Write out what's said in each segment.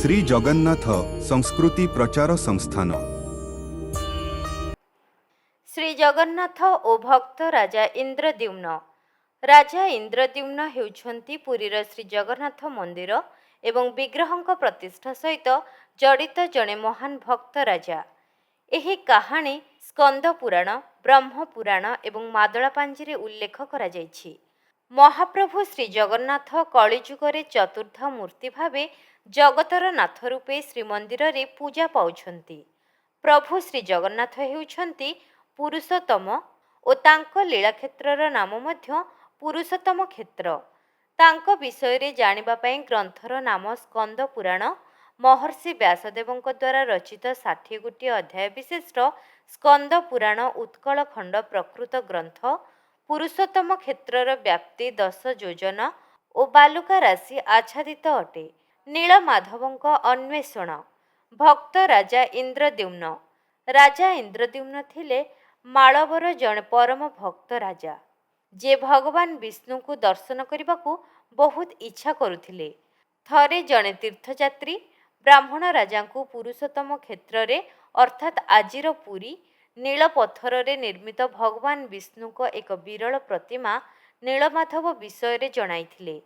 ଶ୍ରୀ ଜଗନ୍ନାଥ ସଂସ୍କୃତି ପ୍ରଚାର ସଂସ୍ଥାନ। ଶ୍ରୀ ଜଗନ୍ନାଥ ଓ ଭକ୍ତ ରାଜା ଇନ୍ଦ୍ରଦ୍ୟୁମ୍ନ। ରାଜା ଇନ୍ଦ୍ରଦ୍ୟୁମ୍ନ ହେଉଛନ୍ତି ପୁରୀର ଶ୍ରୀ ଜଗନ୍ନାଥ ମନ୍ଦିର ଏବଂ ବିଗ୍ରହଙ୍କ ପ୍ରତିଷ୍ଠା ସହିତ ଜଡ଼ିତ ଜଣେ ମହାନ ଭକ୍ତ ରାଜା। ଏହି କାହାଣୀ ସ୍କନ୍ଦ ପୁରାଣ, ବ୍ରହ୍ମ ପୁରାଣ ଏବଂ ମାଦଳାପାଞ୍ଜିରେ ଉଲ୍ଲେଖ କରାଯାଇଛି। ମହାପ୍ରଭୁ ଶ୍ରୀ ଜଗନ୍ନାଥ କଳିଯୁଗରେ ଚତୁର୍ଦ୍ଧ ମୂର୍ତ୍ତି ଭାବେ ଜଗତର ନାଥ ରୂପେ ଶ୍ରୀମନ୍ଦିରରେ ପୂଜା ପାଉଛନ୍ତି। ପ୍ରଭୁ ଶ୍ରୀ ଜଗନ୍ନାଥ ହେଉଛନ୍ତି ପୁରୁଷୋତ୍ତମ ଓ ତାଙ୍କ ଲୀଳାକ୍ଷେତ୍ରର ନାମ ମଧ୍ୟ ପୁରୁଷୋତ୍ତମ କ୍ଷେତ୍ର। ତାଙ୍କ ବିଷୟରେ ଜାଣିବା ପାଇଁ ଗ୍ରନ୍ଥର ନାମ ସ୍କନ୍ଦ ପୁରାଣ। ମହର୍ଷି ବ୍ୟାସଦେବଙ୍କ ଦ୍ୱାରା ରଚିତ 60 ଗୋଟି ଅଧ୍ୟାୟ ବିଶିଷ୍ଟ ସ୍କନ୍ଦ ପୁରାଣ ଉତ୍କଳ ଖଣ୍ଡ ପ୍ରକୃତ ଗ୍ରନ୍ଥ। ପୁରୁଷୋତ୍ତମ କ୍ଷେତ୍ରର ବ୍ୟାପ୍ତି 10 ଯୋଜନ ଓ ବାଲୁକା ରାଶି ଆଚ୍ଛାଦିତ ଅଟେ। ନୀଳମାଧବଙ୍କ ଅନ୍ୱେଷଣ। ଭକ୍ତ ରାଜା ଇନ୍ଦ୍ରଦ୍ୟୁମ୍ନ। ରାଜା ଇନ୍ଦ୍ରଦ୍ୟୁମ୍ନ ଥିଲେ ମାଳବର ଜଣେ ପରମ ଭକ୍ତ ରାଜା, ଯିଏ ଭଗବାନ ବିଷ୍ଣୁଙ୍କୁ ଦର୍ଶନ କରିବାକୁ ବହୁତ ଇଚ୍ଛା କରୁଥିଲେ। ଥରେ ଜଣେ ତୀର୍ଥଯାତ୍ରୀ ବ୍ରାହ୍ମଣ ରାଜାଙ୍କୁ ପୁରୁଷୋତ୍ତମ କ୍ଷେତ୍ରରେ ଅର୍ଥାତ୍ ଆଜିର ପୁରୀ ନୀଳ ପଥରରେ ନିର୍ମିତ ଭଗବାନ ବିଷ୍ଣୁଙ୍କ ଏକ ବିରଳ ପ୍ରତିମା ନୀଳମାଧବ ବିଷୟରେ ଜଣାଇଥିଲେ।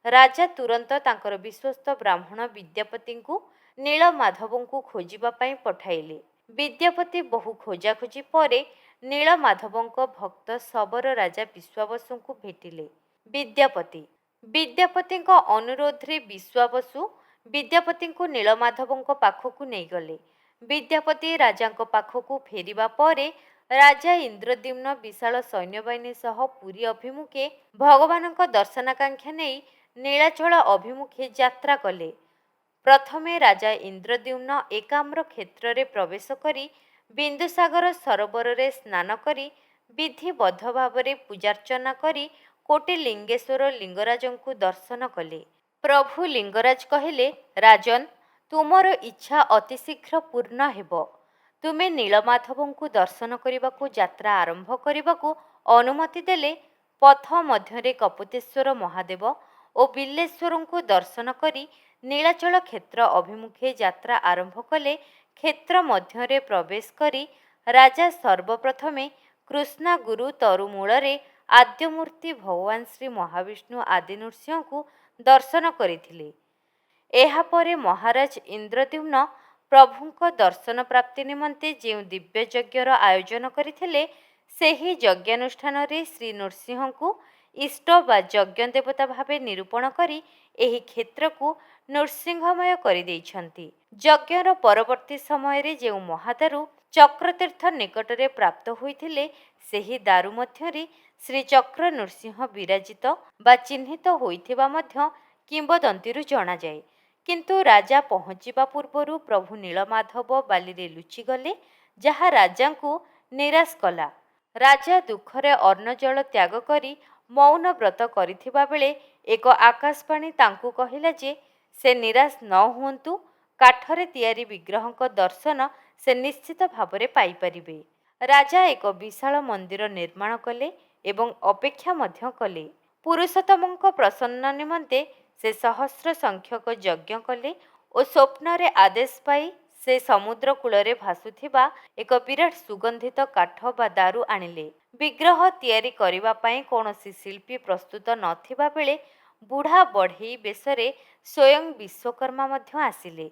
ରାଜା ତୁରନ୍ତ ତାଙ୍କର ବିଶ୍ୱସ୍ତ ବ୍ରାହ୍ମଣ ବିଦ୍ୟାପତିଙ୍କୁ ନୀଳମାଧବଙ୍କୁ ଖୋଜିବା ପାଇଁ ପଠାଇଲେ। ବିଦ୍ୟାପତି ବହୁ ଖୋଜାଖୋଜି ପରେ ନୀଳମାଧବଙ୍କ ଭକ୍ତ ଶବର ରାଜା ବିଶ୍ୱାବସୁଙ୍କୁ ଭେଟିଲେ। ବିଦ୍ୟାପତିଙ୍କ ଅନୁରୋଧରେ ବିଶ୍ୱାବସୁ ବିଦ୍ୟାପତିଙ୍କୁ ନୀଳମାଧବଙ୍କ ପାଖକୁ ନେଇଗଲେ। ବିଦ୍ୟାପତି ରାଜାଙ୍କ ପାଖକୁ ଫେରିବା ପରେ ରାଜା ଇନ୍ଦ୍ରଦ୍ୟୁମ୍ନ ବିଶାଳ ସୈନ୍ୟବାହିନୀ ସହ ପୁରୀ ଅଭିମୁଖେ ଭଗବାନଙ୍କ ଦର୍ଶନାକାଂକ୍ଷା ନେଇ ନୀଳାଚଳ ଅଭିମୁଖେ ଯାତ୍ରା କଲେ। ପ୍ରଥମେ ରାଜା ଇନ୍ଦ୍ରଦ୍ୟୁମ୍ନ ଏକାମ୍ର କ୍ଷେତ୍ରରେ ପ୍ରବେଶ କରି ବିନ୍ଦୁସାଗର ସରୋବରରେ ସ୍ନାନ କରି ବିଧିବଦ୍ଧ ଭାବରେ ପୂଜାର୍ଚ୍ଚନା କରି କୋଟିଲିଙ୍ଗେଶ୍ୱର ଲିଙ୍ଗରାଜଙ୍କୁ ଦର୍ଶନ କଲେ। ପ୍ରଭୁ ଲିଙ୍ଗରାଜ କହିଲେ, ରାଜନ୍, ତୁମର ଇଚ୍ଛା ଅତିଶୀଘ୍ର ପୂର୍ଣ୍ଣ ହେବ। ତୁମେ ନୀଳମାଧବଙ୍କୁ ଦର୍ଶନ କରିବାକୁ ଯାତ୍ରା ଆରମ୍ଭ କରିବାକୁ ଅନୁମତି ଦେଲେ ପଥ ମଧ୍ୟରେ କପୋତେଶ୍ୱର ମହାଦେବ ଓ ବିଲ୍ଲେଶ୍ୱରଙ୍କୁ ଦର୍ଶନ କରି ନୀଳାଚଳ କ୍ଷେତ୍ର ଅଭିମୁଖେ ଯାତ୍ରା ଆରମ୍ଭ କଲେ। କ୍ଷେତ୍ର ମଧ୍ୟରେ ପ୍ରବେଶ କରି ରାଜା ସର୍ବପ୍ରଥମେ କୃଷ୍ଣାଗୁରୁ ତରୁମୂଳରେ ଆଦ୍ୟମୂର୍ତ୍ତି ଭଗବାନ ଶ୍ରୀ ମହାବିଷ୍ଣୁ ଆଦି ନୃସିଂହଙ୍କୁ ଦର୍ଶନ କରିଥିଲେ। ଏହାପରେ ମହାରାଜ ଇନ୍ଦ୍ରଦ୍ୟୁମ୍ନ ପ୍ରଭୁଙ୍କ ଦର୍ଶନ ପ୍ରାପ୍ତି ନିମନ୍ତେ ଯେଉଁ ଦିବ୍ୟଯଜ୍ଞର ଆୟୋଜନ କରିଥିଲେ, ସେହି ଯଜ୍ଞାନୁଷ୍ଠାନରେ ଶ୍ରୀ ନୃସିଂହଙ୍କୁ ଇଷ୍ଟ ବା ଯଜ୍ଞ ଦେବତା ଭାବେ ନିରୂପଣ କରି ଏହି କ୍ଷେତ୍ରକୁ ନୃସିଂହମୟ କରିଦେଇଛନ୍ତି। ଯଜ୍ଞର ପରବର୍ତ୍ତୀ ସମୟରେ ଯେଉଁ ମହାଦାରୁ ଚକ୍ରତୀର୍ଥ ନିକଟରେ ପ୍ରାପ୍ତ ହୋଇଥିଲେ, ସେହି ଦାରୁ ମଧ୍ୟରେ ଶ୍ରୀଚକ୍ର ନୃସିଂହ ବିରାଜିତ ବା ଚିହ୍ନିତ ହୋଇଥିବା ମଧ୍ୟ କିମ୍ବଦନ୍ତୀରୁ ଜଣାଯାଏ। କିନ୍ତୁ ରାଜା ପହଞ୍ଚିବା ପୂର୍ବରୁ ପ୍ରଭୁ ନୀଳମାଧବ ବାଲିରେ ଲୁଚିଗଲେ, ଯାହା ରାଜାଙ୍କୁ ନିରାଶ କଲା। ରାଜା ଦୁଃଖରେ ଅନ୍ନଜଳ ତ୍ୟାଗ କରି ମୌନ ବ୍ରତ କରିଥିବା ବେଳେ ଏକ ଆକାଶବାଣୀ ତାଙ୍କୁ କହିଲା ଯେ ସେ ନିରାଶ ନ ହୁଅନ୍ତୁ, କାଠରେ ତିଆରି ବିଗ୍ରହଙ୍କ ଦର୍ଶନ ସେ ନିଶ୍ଚିତ ଭାବରେ ପାଇପାରିବେ। ରାଜା ଏକ ବିଶାଳ ମନ୍ଦିର ନିର୍ମାଣ କଲେ ଏବଂ ଅପେକ୍ଷା ମଧ୍ୟ କଲେ। ପୁରୁଷୋତ୍ତମଙ୍କ ପ୍ରସନ୍ନ ନିମନ୍ତେ ସେ ସହସ୍ର ସଂଖ୍ୟକ ଯଜ୍ଞ କଲେ ଓ ସ୍ୱପ୍ନରେ ଆଦେଶ ପାଇ ସେ ସମୁଦ୍ର କୂଳରେ ଭାସୁଥିବା ଏକ ବିରାଟ ସୁଗନ୍ଧିତ କାଠ ବା ଦାରୁ ଆଣିଲେ। ବିଗ୍ରହ ତିଆରି କରିବା ପାଇଁ କୌଣସି ଶିଳ୍ପୀ ପ୍ରସ୍ତୁତ ନଥିବା ବେଳେ ବୁଢ଼ା ବଢ଼େଇ ବେଶରେ ସ୍ୱୟଂ ବିଶ୍ୱକର୍ମା ମଧ୍ୟ ଆସିଲେ।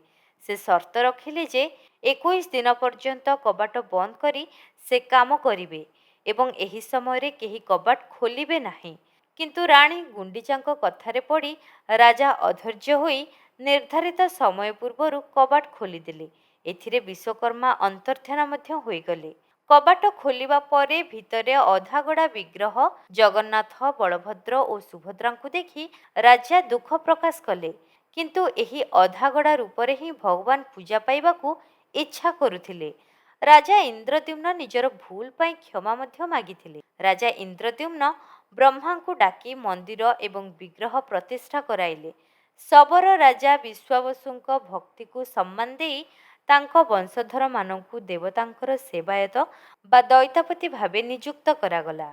ସେ ସର୍ତ୍ତ ରଖିଲେ ଯେ 21 ଦିନ ପର୍ଯ୍ୟନ୍ତ କବାଟ ବନ୍ଦ କରି ସେ କାମ କରିବେ ଏବଂ ଏହି ସମୟରେ କେହି କବାଟ ଖୋଲିବେ ନାହିଁ। କିନ୍ତୁ ରାଣୀ ଗୁଣ୍ଡିଚାଙ୍କ କଥାରେ ପଡ଼ି ରାଜା ଅଧୈର୍ଯ୍ୟ ହୋଇ ନିର୍ଦ୍ଧାରିତ ସମୟ ପୂର୍ବରୁ କବାଟ ଖୋଲିଦେଲେ। ଏଥିରେ ବିଶ୍ୱକର୍ମା ଅନ୍ତର୍ଦ୍ଧାନ ମଧ୍ୟ ହୋଇଗଲେ। କବାଟ ଖୋଲିବା ପରେ ଭିତରେ ଅଧାଗଢ଼ା ବିଗ୍ରହ ଜଗନ୍ନାଥ, ବଳଭଦ୍ର ଓ ସୁଭଦ୍ରାଙ୍କୁ ଦେଖି ରାଜା ଦୁଃଖ ପ୍ରକାଶ କଲେ। କିନ୍ତୁ ଏହି ଅଧାଗଢ଼ା ରୂପରେ ହିଁ ଭଗବାନ ପୂଜା ପାଇବାକୁ ଇଚ୍ଛା କରୁଥିଲେ। ରାଜା ଇନ୍ଦ୍ରଦ୍ୟୁମ୍ନ ନିଜର ଭୁଲ ପାଇଁ କ୍ଷମା ମଧ୍ୟ ମାଗିଥିଲେ। ରାଜା ଇନ୍ଦ୍ରଦ୍ୟୁମ୍ନ ବ୍ରହ୍ମାଙ୍କୁ ଡାକି ମନ୍ଦିର ଏବଂ ବିଗ୍ରହ ପ୍ରତିଷ୍ଠା କରାଇଲେ। ଶବର ରାଜା ବିଶ୍ୱାବସୁଙ୍କ ଭକ୍ତିକୁ ସମ୍ମାନ ଦେଇ ତାଙ୍କ ବଂଶଧରମାନଙ୍କୁ ଦେବତାଙ୍କର ସେବାୟତ ବା ଦଇତାପତି ଭାବେ ନିଯୁକ୍ତ କରାଗଲା।